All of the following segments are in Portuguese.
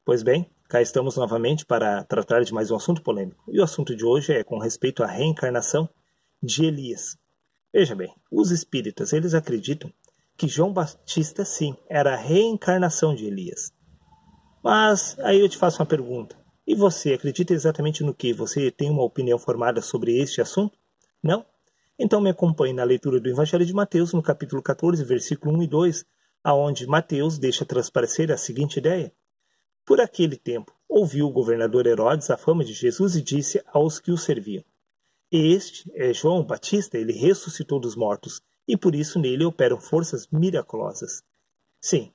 Pois bem, cá estamos novamente para tratar de mais um assunto polêmico. E o assunto de hoje é com respeito à reencarnação de Elias. Veja bem, os espíritas, eles acreditam que João Batista, sim, era a reencarnação de Elias. Mas aí eu te faço uma pergunta. E você acredita exatamente no que? Você tem uma opinião formada sobre este assunto? Não? Então me acompanhe na leitura do Evangelho de Mateus, no capítulo 14, versículo 1 e 2, aonde Mateus deixa transparecer a seguinte ideia. Por aquele tempo, ouviu o governador Herodes a fama de Jesus e disse aos que o serviam. Este é João Batista, ele ressuscitou dos mortos, e por isso nele operam forças miraculosas. Sim,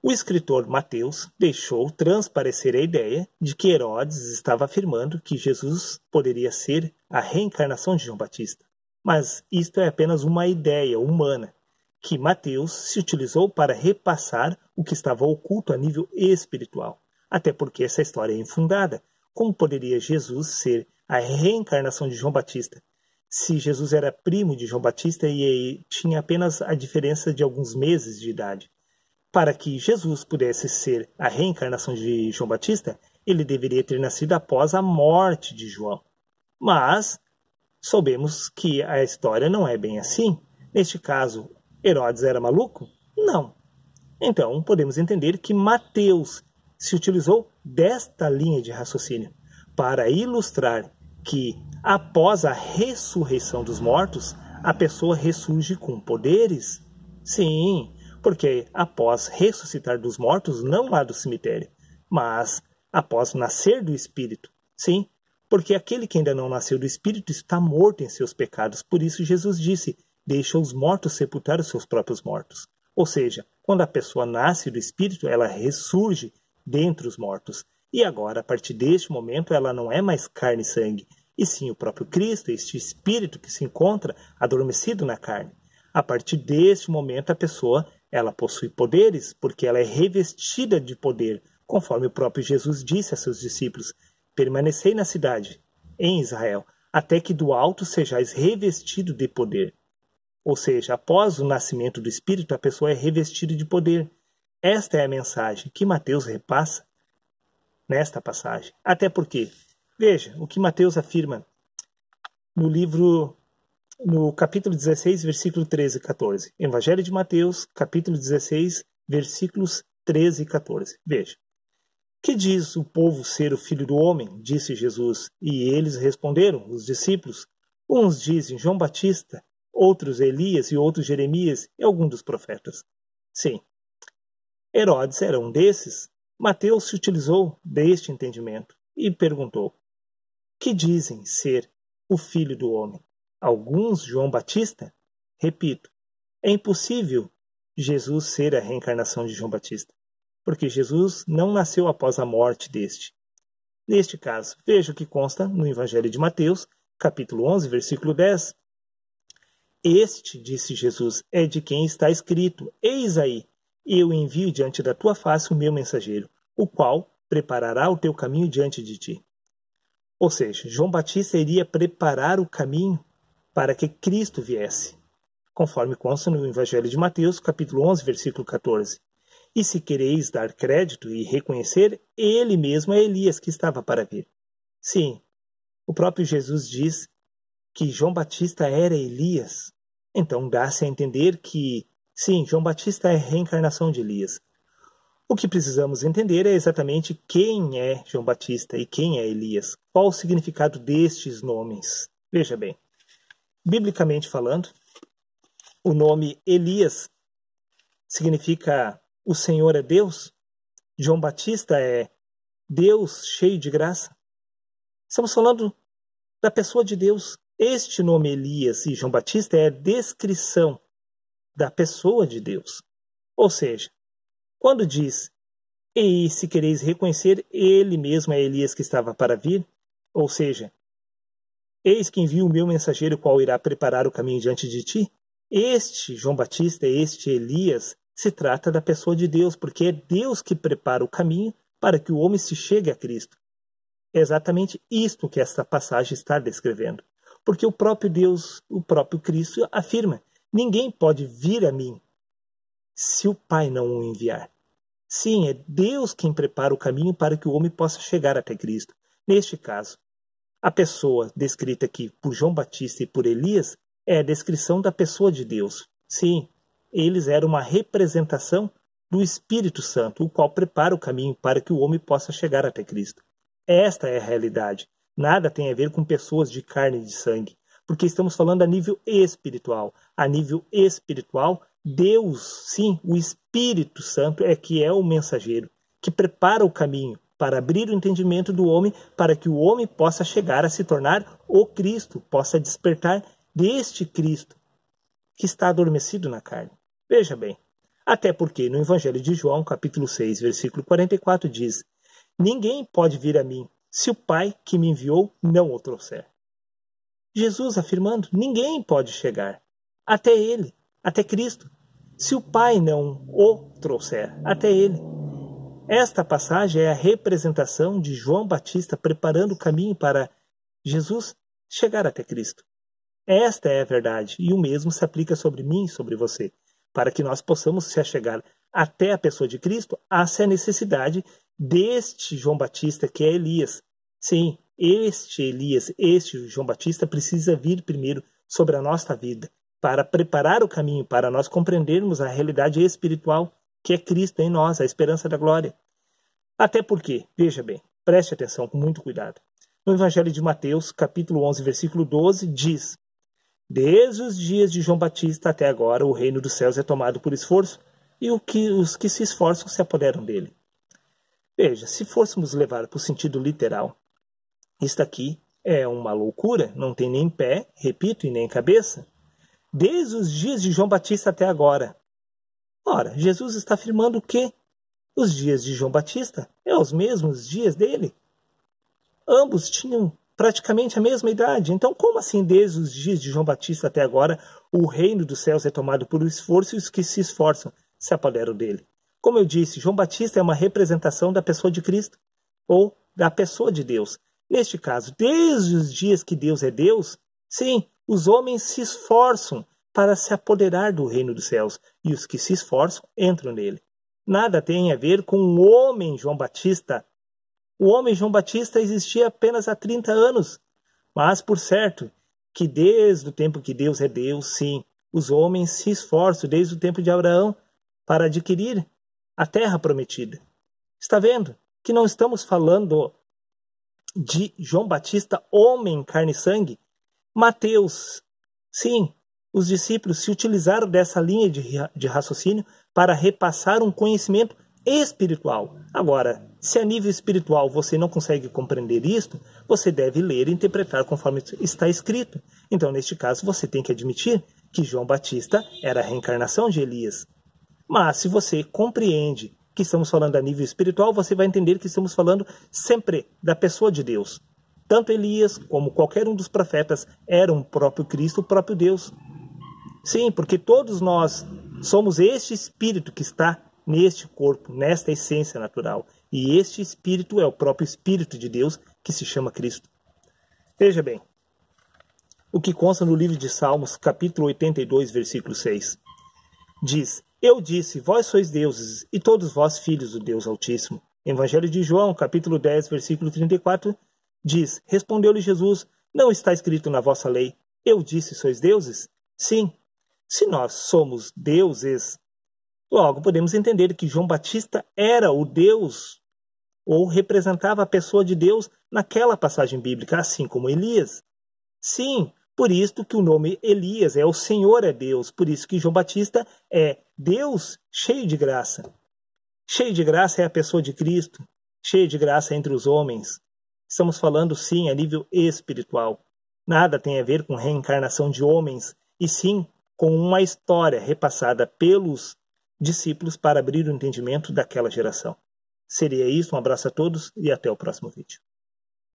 o escritor Mateus deixou transparecer a ideia de que Herodes estava afirmando que Jesus poderia ser a reencarnação de João Batista. Mas isto é apenas uma ideia humana, que Mateus se utilizou para repassar o que estava oculto a nível espiritual. Até porque essa história é infundada. Como poderia Jesus ser a reencarnação de João Batista, se Jesus era primo de João Batista e tinha apenas a diferença de alguns meses de idade? Para que Jesus pudesse ser a reencarnação de João Batista, ele deveria ter nascido após a morte de João. Mas soubemos que a história não é bem assim. Neste caso, Herodes era maluco? Não. Então, podemos entender que Mateus se utilizou desta linha de raciocínio para ilustrar que, após a ressurreição dos mortos, a pessoa ressurge com poderes? Sim, porque após ressuscitar dos mortos, não lá do cemitério, mas após nascer do Espírito. Sim, porque aquele que ainda não nasceu do Espírito está morto em seus pecados. Por isso Jesus disse, deixa os mortos sepultar os seus próprios mortos. Ou seja, quando a pessoa nasce do Espírito, ela ressurge dentre os mortos. E agora, a partir deste momento, ela não é mais carne e sangue, e sim o próprio Cristo, este Espírito que se encontra adormecido na carne. A partir deste momento, a pessoa ela possui poderes, porque ela é revestida de poder, conforme o próprio Jesus disse a seus discípulos, permanecei na cidade, em Israel, até que do alto sejais revestido de poder. Ou seja, após o nascimento do Espírito, a pessoa é revestida de poder. Esta é a mensagem que Mateus repassa nesta passagem. Até porque, veja, o que Mateus afirma no capítulo 16, versículo 13 e 14. Evangelho de Mateus, capítulo 16, versículos 13 e 14. Veja. Que diz o povo ser o filho do homem? Disse Jesus. E eles responderam, os discípulos. Uns dizem João Batista, outros Elias e outros Jeremias e algum dos profetas. Sim, Herodes era um desses. Mateus se utilizou deste entendimento e perguntou, que dizem ser o filho do homem? Alguns João Batista? Repito, é impossível Jesus ser a reencarnação de João Batista, porque Jesus não nasceu após a morte deste. Neste caso, veja o que consta no Evangelho de Mateus, capítulo 11, versículo 10. Este, disse Jesus, é de quem está escrito, eis aí, eu envio diante da tua face o meu mensageiro, o qual preparará o teu caminho diante de ti. Ou seja, João Batista iria preparar o caminho para que Cristo viesse, conforme consta no Evangelho de Mateus, capítulo 11, versículo 14. E se quereis dar crédito e reconhecer, ele mesmo é Elias que estava para vir. Sim, o próprio Jesus diz que João Batista era Elias. Então dá-se a entender que, sim, João Batista é a reencarnação de Elias. O que precisamos entender é exatamente quem é João Batista e quem é Elias. Qual o significado destes nomes? Veja bem, biblicamente falando, o nome Elias significa o Senhor é Deus. João Batista é Deus cheio de graça. Estamos falando da pessoa de Deus. Este nome Elias e João Batista é a descrição da pessoa de Deus. Ou seja, quando diz, e se quereis reconhecer, ele mesmo é Elias que estava para vir, ou seja, eis que envio o meu mensageiro, o qual irá preparar o caminho diante de ti. Este João Batista, este Elias, se trata da pessoa de Deus, porque é Deus que prepara o caminho para que o homem se chegue a Cristo. É exatamente isto que esta passagem está descrevendo. Porque o próprio Deus, o próprio Cristo, afirma, ninguém pode vir a mim se o Pai não o enviar. Sim, é Deus quem prepara o caminho para que o homem possa chegar até Cristo. Neste caso, a pessoa descrita aqui por João Batista e por Elias é a descrição da pessoa de Deus. Sim, eles eram uma representação do Espírito Santo, o qual prepara o caminho para que o homem possa chegar até Cristo. Esta é a realidade. Nada tem a ver com pessoas de carne e de sangue, porque estamos falando a nível espiritual. A nível espiritual, Deus, sim, o Espírito Santo é que é o mensageiro, que prepara o caminho para abrir o entendimento do homem, para que o homem possa chegar a se tornar o Cristo, possa despertar deste Cristo que está adormecido na carne. Veja bem, até porque no Evangelho de João, capítulo 6, versículo 44, diz: ninguém pode vir a mim se o Pai que me enviou não o trouxer. Jesus afirmando, ninguém pode chegar até Ele, até Cristo, se o Pai não o trouxer até Ele. Esta passagem é a representação de João Batista preparando o caminho para Jesus chegar até Cristo. Esta é a verdade, e o mesmo se aplica sobre mim e sobre você. Para que nós possamos se chegar até a pessoa de Cristo, há-se a necessidade deste João Batista, que é Elias. Sim, este Elias, este João Batista precisa vir primeiro sobre a nossa vida, para preparar o caminho, para nós compreendermos a realidade espiritual que é Cristo em nós, a esperança da glória. Até porque, veja bem, preste atenção com muito cuidado. No Evangelho de Mateus, capítulo 11, versículo 12, diz: desde os dias de João Batista até agora, o reino dos céus é tomado por esforço, e os que se esforçam se apoderam dele. Veja, se fôssemos levar para o sentido literal, isto aqui é uma loucura, não tem nem pé, repito, e nem cabeça. Desde os dias de João Batista até agora. Ora, Jesus está afirmando que os dias de João Batista são os mesmos dias dele. Ambos tinham praticamente a mesma idade. Então, como assim, desde os dias de João Batista até agora, o reino dos céus é tomado por esforço e os que se esforçam se apoderam dele? Como eu disse, João Batista é uma representação da pessoa de Cristo, ou da pessoa de Deus. Neste caso, desde os dias que Deus é Deus, sim, os homens se esforçam para se apoderar do reino dos céus, e os que se esforçam entram nele. Nada tem a ver com o homem João Batista. O homem João Batista existia apenas há 30 anos, mas por certo que desde o tempo que Deus é Deus, sim, os homens se esforçam desde o tempo de Abraão para adquirir a terra prometida. Está vendo que não estamos falando de João Batista, homem, carne e sangue? Mateus, sim, os discípulos se utilizaram dessa linha de raciocínio para repassar um conhecimento espiritual. Agora, se a nível espiritual você não consegue compreender isto, você deve ler e interpretar conforme está escrito. Então, neste caso, você tem que admitir que João Batista era a reencarnação de Elias. Mas, se você compreende que estamos falando a nível espiritual, você vai entender que estamos falando sempre da pessoa de Deus. Tanto Elias como qualquer um dos profetas eram o próprio Cristo, o próprio Deus. Sim, porque todos nós somos este espírito que está neste corpo, nesta essência natural. E este espírito é o próprio Espírito de Deus, que se chama Cristo. Veja bem, o que consta no livro de Salmos, capítulo 82, versículo 6. Diz: eu disse, vós sois deuses, e todos vós filhos do Deus Altíssimo. Evangelho de João, capítulo 10, versículo 34, diz: respondeu-lhe Jesus, não está escrito na vossa lei, eu disse, sois deuses? Sim, se nós somos deuses, logo podemos entender que João Batista era o Deus, ou representava a pessoa de Deus naquela passagem bíblica, assim como Elias. Sim, por isso que o nome Elias é o Senhor é Deus, por isso que João Batista é Deus cheio de graça. Cheio de graça é a pessoa de Cristo, cheio de graça entre os homens. Estamos falando sim a nível espiritual. Nada tem a ver com reencarnação de homens, e sim com uma história repassada pelos discípulos para abrir o entendimento daquela geração. Seria isso, um abraço a todos e até o próximo vídeo.